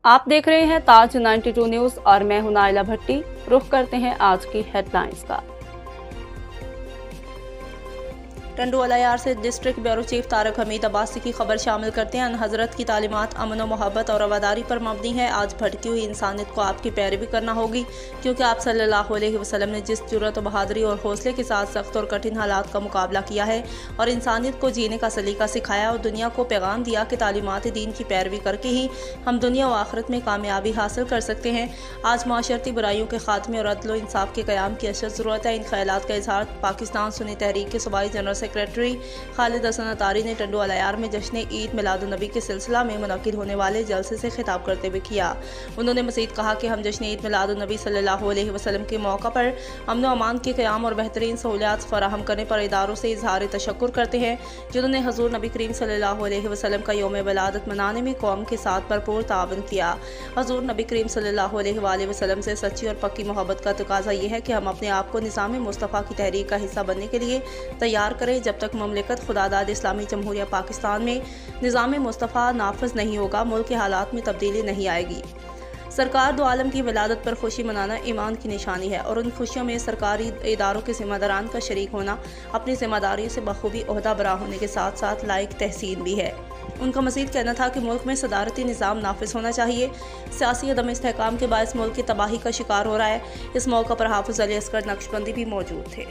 आप देख रहे हैं ताज 92 न्यूज और मैं हूं नाइला भट्टी। रुख करते हैं आज की हेडलाइंस का। टंडू अलायार से district bureau chief Tariq Hameed Abbasi की खबर शामिल करते हैं। हजरत की तालीमात अमन व मोहब्बत और रवादारी पर मबनी है। आज भटकी हुई इंसानियत को आपकी पैरवी करना होगी, क्योंकि आप सल्लल्लाहु अलैहि वसल्लम ने जिस जुर्रत व बहादुरी और हौसले के साथ सख्त और कठिन हालात का मुकाबला किया है और इंसानियत को जीने का सलीका सिखाया और दुनिया को पैगाम दिया कि तालीमात दीन की पैरवी करके ही हम दुनिया व आखिरत में कामयाबी हासिल कर सकते हैं। आज माशरती बुराइयों के खात्मे और अदल व इंसाफ के क़याम की अशद ज़रूरत है। इन ख्यालात का इजहार पाकिस्तान सुन्नी तहरीक के सूबाई जनरल सेक्रेटरी खालिद हसन अतारी ने टंडू अलायार में जश्न ईद मिलादुन्नबी के सिलसिला में मुनक्किद होने वाले जलसे से खिताब करते हुए किया। उन्होंने मज़ीद कहा कि हम जश्न ईद मिलादुन्नबी सल्लल्लाहु अलैहि वसल्लम के मौका पर अमन व अमान के क़याम और बेहतरीन सहूलियात फराहम करने पर इदारों से इजहार तशक्कुर करते हैं, जिन्होंने हज़ूर नबी करीम सल्लल्लाहु अलैहि वसल्लम का यौम विलादत मनाने में कौम के साथ भरपूर ताअवुन किया। हज़ूर नबी करीम सल्लल्लाहु अलैहि वसल्लम से सच्ची और पक्की मोहब्बत का तकाज़ा यह है कि हम अपने आप को निज़ाम मुस्तफ़ा की तहरीक का हिस्सा बनने के लिए तैयार करें। जब तक ममलिकत खुदादाद इस्लामी जमहूरिया पाकिस्तान में निज़ाम मुस्तफ़ा नाफिज नहीं होगा, मुल्क के हालात में तब्दीली नहीं आएगी। सरकार दो आलम की विलादत पर खुशी मनाना ईमान की निशानी है और उन खुशियों में सरकारी इदारों के ज़िम्मेदारान का शरीक होना अपनी ज़िम्मेदारियों से बखूबी ओहदा बरा होने के साथ साथ लायक तहसीन भी है। उनका मज़ीद कहना था कि मुल्क में सदारती निज़ाम नाफिज होना चाहिए। सियासी अदम इस्तेहकाम के बायस मुल्क की तबाही का शिकार हो रहा है। इस मौका पर हाफिज़ अली असगर नक्शबंदी भी मौजूद थे।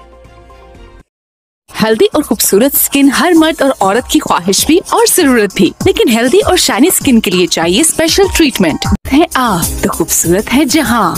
हेल्दी और खूबसूरत स्किन हर मर्द और औरत की ख्वाहिश भी और जरूरत भी, लेकिन हेल्दी और शाइनी स्किन के लिए चाहिए स्पेशल ट्रीटमेंट है। आप तो खूबसूरत है जहाँ